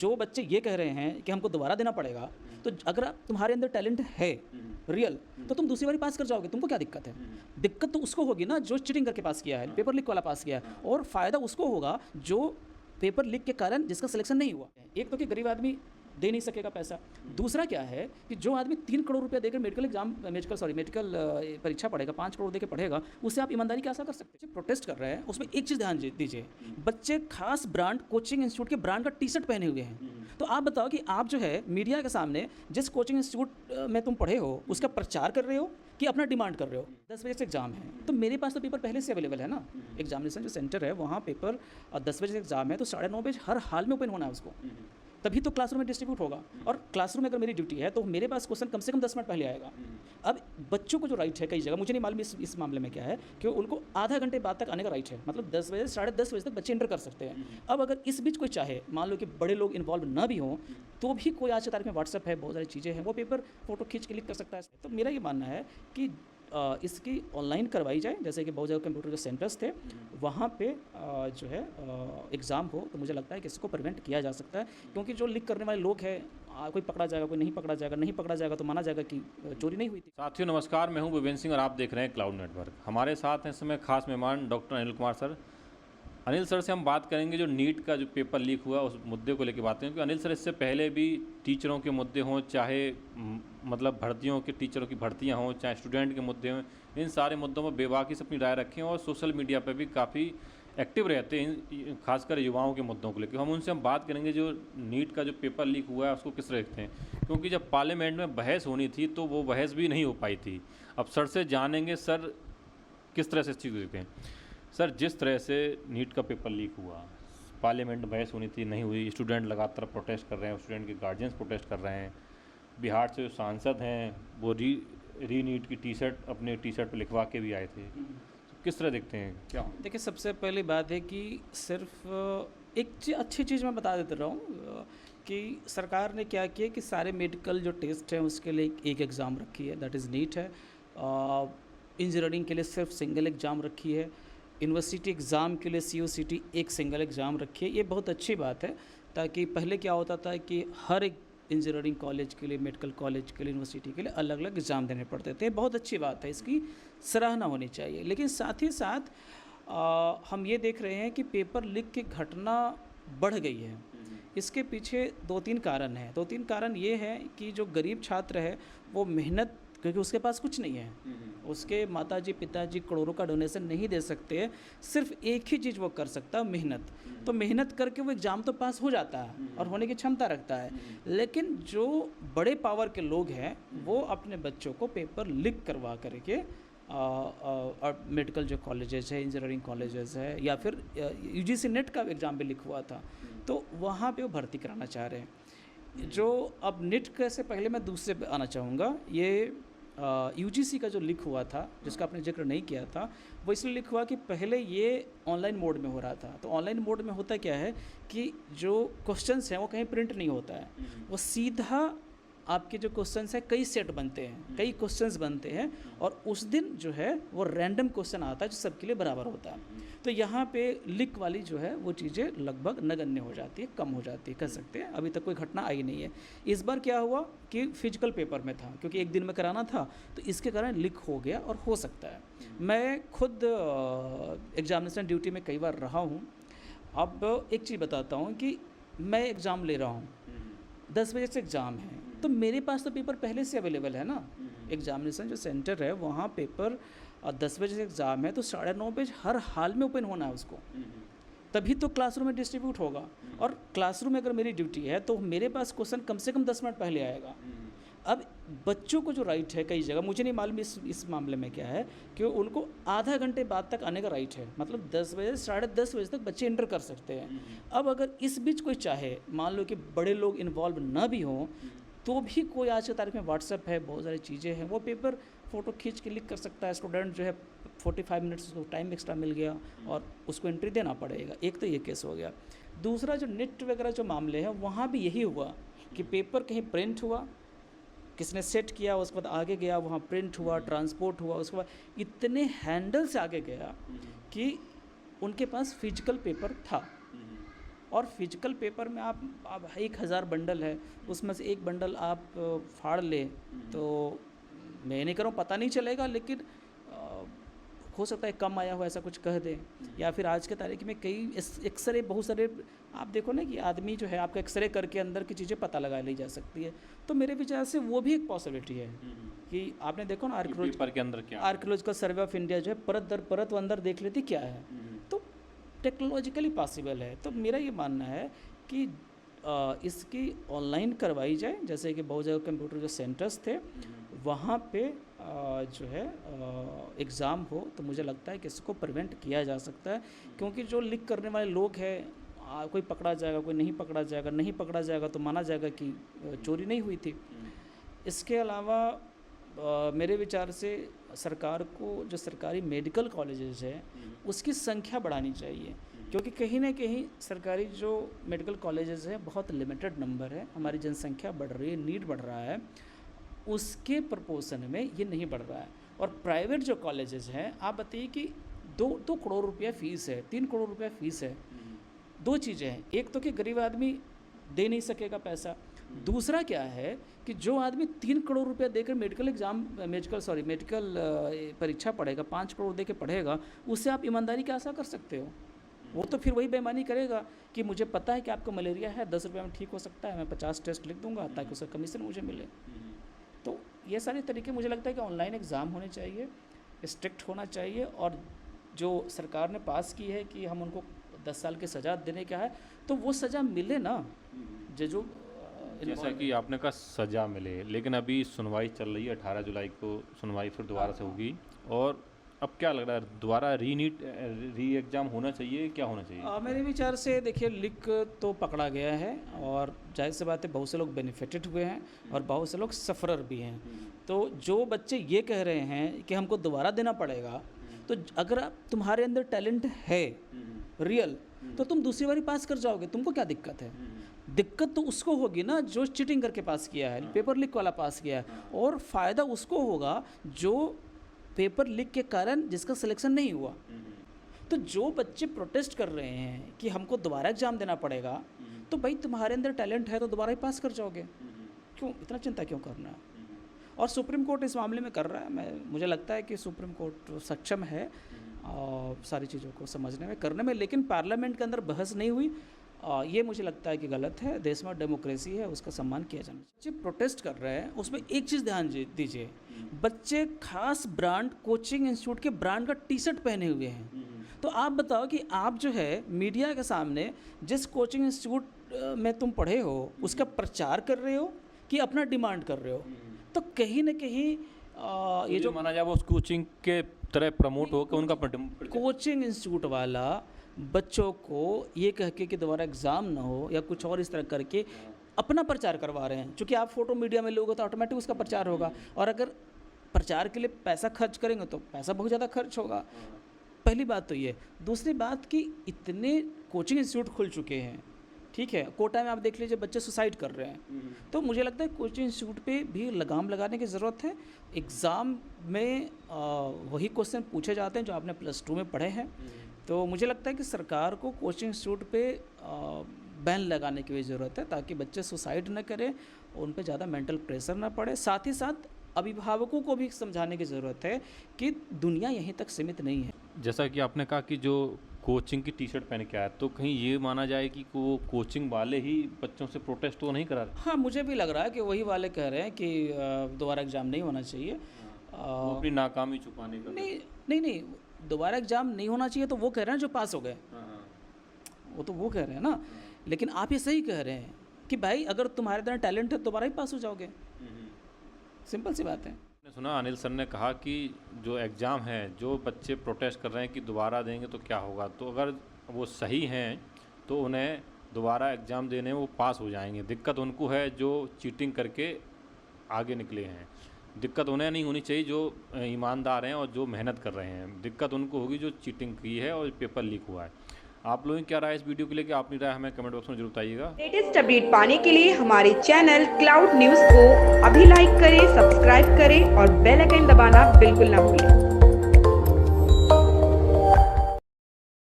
जो बच्चे ये कह रहे हैं कि हमको दोबारा देना पड़ेगा, तो अगर तुम्हारे अंदर टैलेंट है रियल, तो तुम दूसरी बारी पास कर जाओगे, तुमको क्या दिक्कत है? दिक्कत तो उसको होगी ना जो चीटिंग करके पास किया है, पेपर लीक वाला पास किया है, और फ़ायदा उसको होगा जो पेपर लीक के कारण जिसका सिलेक्शन नहीं हुआ। एक तो कि गरीब आदमी दे नहीं सकेगा पैसा, दूसरा क्या है कि जो आदमी 3 करोड़ रुपया देकर मेडिकल परीक्षा पढ़ेगा, 5 करोड़ देकर पढ़ेगा, उससे आप ईमानदारी की आशा कर सकते हैं? प्रोटेस्ट कर रहे हैं, उसमें एक चीज़ ध्यान दीजिए, बच्चे खास ब्रांड कोचिंग इंस्टीट्यूट के ब्रांड का टी शर्ट पहने हुए हैं। तो आप बताओ कि आप जो है मीडिया के सामने जिस कोचिंग इंस्टीट्यूट में तुम पढ़े हो उसका प्रचार कर रहे हो कि अपना डिमांड कर रहे हो। 10 बजे से एग्ज़ाम है, तो मेरे पास तो पेपर पहले से अवेलेबल है ना, एग्जामिनेशन जो सेंटर है वहाँ पेपर 10 बजे से एग्ज़ाम है, तो 9:30 बजे हर हाल में ओपन होना है उसको, तभी तो क्लासरूम में डिस्ट्रीब्यूट होगा। और क्लासरूम में अगर मेरी ड्यूटी है तो मेरे पास क्वेश्चन कम से कम 10 मिनट पहले आएगा। अब बच्चों को जो राइट है, कई जगह मुझे नहीं मालूम इस मामले में क्या है, कि उनको आधा घंटे बाद तक आने का राइट है, मतलब 10 बजे से 10:30 बजे तक बच्चे एंटर कर सकते हैं। अब अगर इस बीच कोई चाहे, मान लो कि बड़े लोग इन्वॉल्व ना भी हों, तो भी कोई आज की तारीख में व्हाट्सएप है, बहुत सारी चीज़ें हैं, वो पेपर फोटो खींच के क्लिक कर सकता है। तो मेरा ये मानना है कि इसकी ऑनलाइन करवाई जाए, जैसे कि बहुत जगह कंप्यूटर के सेंटर्स थे, वहाँ पे जो है एग्ज़ाम हो, तो मुझे लगता है कि इसको प्रिवेंट किया जा सकता है। क्योंकि जो लीक करने वाले लोग हैं, कोई पकड़ा जाएगा, कोई नहीं पकड़ा जाएगा, नहीं पकड़ा जाएगा तो माना जाएगा कि चोरी नहीं हुई थी। साथियों नमस्कार, मैं हूं विवेन सिंह और आप देख रहे हैं क्लाउड नेटवर्क। हमारे साथ हैं इस समय खास मेहमान doctor Anil Kumar sir. Anil sir से हम बात करेंगे जो नीट का जो पेपर लीक हुआ उस मुद्दे को लेकर बात करेंगे, क्योंकि अनिल सर इससे पहले भी टीचरों के मुद्दे हों, चाहे मतलब भर्तियों के टीचरों की भर्तियां हों, चाहे स्टूडेंट के मुद्दे हों, इन सारे मुद्दों पर बेबाकी से अपनी राय रखें और सोशल मीडिया पर भी काफ़ी एक्टिव रहते हैं, खासकर युवाओं के मुद्दों को लेकर। हम बात करेंगे जो नीट का जो पेपर लीक हुआ है उसको किस तरह देखते हैं, क्योंकि जब पार्लियामेंट में बहस होनी थी तो वो बहस भी नहीं हो पाई थी। अब सर से जानेंगे सर किस तरह से इस चीज़ को देखते हैं। सर, जिस तरह से नीट का पेपर लीक हुआ, पार्लियामेंट में बहस होनी थी, नहीं हुई, स्टूडेंट लगातार प्रोटेस्ट कर रहे हैं, स्टूडेंट के गार्जियंस प्रोटेस्ट कर रहे हैं, बिहार से जो सांसद हैं वो री नीट की टी शर्ट अपने टी शर्ट पर लिखवा के भी आए थे। तो किस तरह देखते हैं क्या? देखिए, सबसे पहली बात है कि सिर्फ एक अच्छी चीज़ मैं बता देता हूँ कि सरकार ने क्या किया कि सारे मेडिकल जो टेस्ट हैं उसके लिए एक एग्ज़ाम रखी है, दैट इज़ नीट है। इंजीनियरिंग के लिए सिर्फ सिंगल एग्ज़ाम रखी है। यूनिवर्सिटी एग्ज़ाम के लिए CUCT एक सिंगल एग्ज़ाम रखी है। ये बहुत अच्छी बात है, ताकि पहले क्या होता था कि हर एक इंजीनियरिंग कॉलेज के लिए, मेडिकल कॉलेज के लिए, यूनिवर्सिटी के लिए अलग अलग एग्ज़ाम देने पड़ते थे। बहुत अच्छी बात है, इसकी सराहना होनी चाहिए। लेकिन साथ ही साथ हम ये देख रहे हैं कि पेपर लीक की घटना बढ़ गई है। इसके पीछे 2-3 कारण हैं। 2-3 कारण ये हैं कि जो गरीब छात्र है वो मेहनत, क्योंकि उसके पास कुछ नहीं है, उसके माताजी पिताजी करोड़ों का डोनेशन नहीं दे सकते, सिर्फ एक ही चीज़ वो कर सकता है, मेहनत। तो मेहनत करके वो एग्ज़ाम तो पास हो जाता है और होने की क्षमता रखता है। लेकिन जो बड़े पावर के लोग हैं वो अपने बच्चों को पेपर लीक करवा करके और मेडिकल जो कॉलेजेस है, इंजीनियरिंग कॉलेजेस है, या फिर UGC नेट का एग्ज़ाम भी लीक हुआ था, तो वहाँ पे वो भर्ती कराना चाह रहे हैं। जो अब नेट के से पहले मैं दूसरे पे आना चाहूँगा, ये UGC का जो लीक हुआ था, जिसका आपने जिक्र नहीं किया था, वो इसलिए लीक हुआ कि पहले ये ऑनलाइन मोड में हो रहा था। तो ऑनलाइन मोड में होता क्या है कि जो क्वेश्चंस हैं वो कहीं प्रिंट नहीं होता है, वो सीधा आपके जो क्वेश्चंस हैं, कई सेट बनते हैं, कई क्वेश्चंस बनते हैं, और उस दिन जो है वो रैंडम क्वेश्चन आता है जो सबके लिए बराबर होता है। तो यहाँ पे लीक वाली जो है वो चीज़ें लगभग नगण्य हो जाती है, कम हो जाती है, कह सकते हैं। अभी तक कोई घटना आई नहीं है। इस बार क्या हुआ कि फिजिकल पेपर में था, क्योंकि एक दिन में कराना था, तो इसके कारण लीक हो गया और हो सकता है। मैं खुद एग्जामिनेशन ड्यूटी में कई बार रहा हूँ। अब एक चीज़ बताता हूँ कि मैं एग्ज़ाम ले रहा हूँ, 10 बजे से एग्ज़ाम है, तो मेरे पास तो पेपर पहले से अवेलेबल है ना। एग्जामिनेशन जो सेंटर है वहाँ पेपर 10 बजे से एग्ज़ाम है, तो 9:30 बजे हर हाल में ओपन होना है उसको, तभी तो क्लासरूम में डिस्ट्रीब्यूट होगा। और क्लासरूम में अगर मेरी ड्यूटी है तो मेरे पास क्वेश्चन कम से कम 10 मिनट पहले आएगा। अब बच्चों को जो राइट है, कई जगह मुझे नहीं मालूम इस मामले में क्या है, कि उनको आधा घंटे बाद तक आने का राइट है, मतलब 10 बजे से 10:30 बजे तक बच्चे एंटर कर सकते हैं। अब अगर इस बीच कोई चाहे, मान लो कि बड़े लोग इन्वॉल्व ना भी हों, तो भी कोई आज की तारीख में व्हाट्सएप है, बहुत सारी चीज़ें हैं, वो पेपर फ़ोटो खींच के लिख कर सकता है। स्टूडेंट जो है 45 मिनट्स उसको टाइम एक्स्ट्रा मिल गया और उसको एंट्री देना पड़ेगा। एक तो ये केस हो गया। दूसरा, जो नेट वगैरह जो मामले हैं, वहाँ भी यही हुआ कि पेपर कहीं प्रिंट हुआ, किसने सेट किया, उसके बाद आगे गया, वहाँ प्रिंट हुआ, ट्रांसपोर्ट हुआ, उसके बाद इतने हैंडल से आगे गया कि उनके पास फिजिकल पेपर था। और फिजिकल पेपर में आप 1000 बंडल है, उसमें से एक बंडल आप फाड़ ले तो मैं नहीं कह रहा हूँ पता नहीं चलेगा, लेकिन हो सकता है कम आया हो ऐसा कुछ कह दे। या फिर आज के तारीख में कई एक्सरे, बहुत सारे आप देखो ना कि आदमी जो है आपका एक्सरे करके अंदर की चीज़ें पता लगा ली जा सकती है। तो मेरे विचार से वो भी एक पॉसिबिलिटी है कि आपने देखो ना पेपर के अंदर क्या, आर्कियोलॉजिकल सर्वे ऑफ इंडिया जो है परत दर परत वो अंदर देख लेती क्या है, तो टेक्नोलॉजिकली पॉसिबल है। तो मेरा ये मानना है कि इसकी ऑनलाइन करवाई जाए, जैसे कि बहुत जगह कंप्यूटर जो सेंटर्स थे वहाँ पे जो है एग्ज़ाम हो, तो मुझे लगता है कि इसको प्रिवेंट किया जा सकता है। क्योंकि जो लीक करने वाले लोग हैं कोई पकड़ा जाएगा, कोई नहीं पकड़ा जाएगा, नहीं पकड़ा जाएगा तो माना जाएगा कि चोरी नहीं हुई थी। इसके अलावा मेरे विचार से सरकार को जो सरकारी मेडिकल कॉलेजेस है उसकी संख्या बढ़ानी चाहिए, क्योंकि कहीं ना कहीं सरकारी जो मेडिकल कॉलेजेस है बहुत लिमिटेड नंबर है, हमारी जनसंख्या बढ़ रही है, नीड बढ़ रहा है, उसके प्रपोर्शन में ये नहीं बढ़ रहा है। और प्राइवेट जो कॉलेजेस हैं, आप बताइए कि 2 करोड़ रुपया फ़ीस है, 3 करोड़ रुपया फ़ीस है। दो चीज़ें हैं, एक तो कि गरीब आदमी दे नहीं सकेगा पैसा, दूसरा क्या है कि जो आदमी 3 करोड़ रुपया देकर मेडिकल परीक्षा पढ़ेगा, 5 करोड़ दे के पढ़ेगा, उससे आप ईमानदारी की आशा कर सकते हो? वो तो फिर वही बेईमानी करेगा कि मुझे पता है कि आपको मलेरिया है, 10 रुपये में ठीक हो सकता है, मैं 50 टेस्ट लिख दूंगा ताकि उसका कमीशन मुझे मिले। तो ये सारे तरीके मुझे लगता है कि ऑनलाइन एग्ज़ाम होने चाहिए, स्ट्रिक्ट होना चाहिए, और जो सरकार ने पास की है कि हम उनको 10 साल की सज़ा देने का है, तो वो सज़ा मिले ना। जो जैसा कि आपने कहा सज़ा मिले, लेकिन अभी सुनवाई चल रही है, 18 जुलाई को सुनवाई फिर दोबारा से होगी, और अब क्या लग रहा है दोबारा री एग्ज़ाम होना चाहिए, क्या होना चाहिए? मेरे विचार से देखिए, लीक तो पकड़ा गया है और जाहिर सी बात है बहुत से लोग बेनिफिटेड हुए हैं और बहुत से लोग सफ़रर भी हैं। तो जो बच्चे ये कह रहे हैं कि हमको दोबारा देना पड़ेगा, तो अगर तुम्हारे अंदर टैलेंट है रियल, तो तुम दूसरी बारी पास कर जाओगे, तुमको क्या दिक्कत है? दिक्कत तो उसको होगी ना जो चीटिंग करके पास किया है, पेपर लीक वाला पास किया है, और फ़ायदा उसको होगा जो पेपर लीक के कारण जिसका सिलेक्शन नहीं हुआ। तो जो बच्चे प्रोटेस्ट कर रहे हैं कि हमको दोबारा एग्ज़ाम देना पड़ेगा, तो भाई तुम्हारे अंदर टैलेंट है तो दोबारा ही पास कर जाओगे, क्यों इतना चिंता क्यों करना है? और सुप्रीम कोर्ट इस मामले में कर रहा है, मुझे लगता है कि सुप्रीम कोर्ट सक्षम है सारी चीज़ों को समझने में, करने में, लेकिन पार्लियामेंट के अंदर बहस नहीं हुई, ये मुझे लगता है कि गलत है। देश में डेमोक्रेसी है, उसका सम्मान किया जाना चाहिए। बच्चे प्रोटेस्ट कर रहे हैं, उसमें एक चीज़ ध्यान दीजिए, बच्चे खास ब्रांड कोचिंग इंस्टीट्यूट के ब्रांड का टी-शर्ट पहने हुए हैं। तो आप बताओ कि आप जो है मीडिया के सामने जिस कोचिंग इंस्टीट्यूट में तुम पढ़े हो उसका प्रचार कर रहे हो कि अपना डिमांड कर रहे हो, तो कहीं ना कहीं ये जो माना जाए वो उस कोचिंग के तरह प्रमोट हो कि उनका कोचिंग इंस्टीट्यूट वाला बच्चों को ये कह के कि दोबारा एग्ज़ाम ना हो या कुछ और इस तरह करके अपना प्रचार करवा रहे हैं। क्योंकि आप फोटो मीडिया में लोगे तो ऑटोमेटिक उसका प्रचार होगा, और अगर प्रचार के लिए पैसा खर्च करेंगे तो पैसा बहुत ज़्यादा खर्च होगा। पहली बात तो ये, दूसरी बात कि इतने कोचिंग इंस्टीट्यूट खुल चुके हैं, ठीक है, कोटा में आप देख लीजिए बच्चे सुसाइड कर रहे हैं। तो मुझे लगता है कोचिंग इंस्टीट्यूट पे भी लगाम लगाने की ज़रूरत है। एग्ज़ाम में वही क्वेश्चन पूछे जाते हैं जो आपने +2 में पढ़े हैं। तो मुझे लगता है कि सरकार को कोचिंग इंस्टीट्यूट पे बैन लगाने की भी ज़रूरत है, ताकि बच्चे सुसाइड न करें, उन पे ज़्यादा मेंटल प्रेशर ना पड़े। साथ ही साथ अभिभावकों को भी समझाने की ज़रूरत है कि दुनिया यहीं तक सीमित नहीं है। जैसा कि आपने कहा कि जो कोचिंग की टी-शर्ट पहन के आया, तो कहीं ये माना जाए कि वो कोचिंग वाले ही बच्चों से प्रोटेस्ट तो नहीं करा रहे? हाँ, मुझे भी लग रहा है कि वही वाले कह रहे हैं कि दोबारा एग्ज़ाम नहीं होना चाहिए, वो अपनी नाकामी छुपाने का। नहीं, दोबारा एग्ज़ाम नहीं होना चाहिए तो वो कह रहे हैं जो पास हो गए, वो तो वो कह रहे हैं ना। लेकिन आप ये सही कह रहे हैं कि भाई अगर तुम्हारे अंदर टैलेंट है दोबारा ही पास हो जाओगे, सिंपल सी बात है। मैंने सुना अनिल सर ने कहा कि जो एग्ज़ाम है, जो बच्चे प्रोटेस्ट कर रहे हैं कि दोबारा देंगे तो क्या होगा, तो अगर वो सही हैं तो उन्हें दोबारा एग्ज़ाम देने में वो पास हो जाएंगे। दिक्कत उनको है जो चीटिंग करके आगे निकले हैं, दिक्कत उन्हें नहीं होनी चाहिए जो ईमानदार हैं और जो मेहनत कर रहे हैं। दिक्कत उनको होगी जो चीटिंग की है और पेपर लीक हुआ है। आप लोगों की क्या राय इस वीडियो को लेकर, अपनी राय हमें कमेंट बॉक्स में जरूर बताइएगा। लेटेस्ट अपडेट पाने के लिए हमारे चैनल क्लाउड न्यूज़ को अभी लाइक करें, सब्सक्राइब करें और बेल आइकन दबाना बिल्कुल ना भूलें।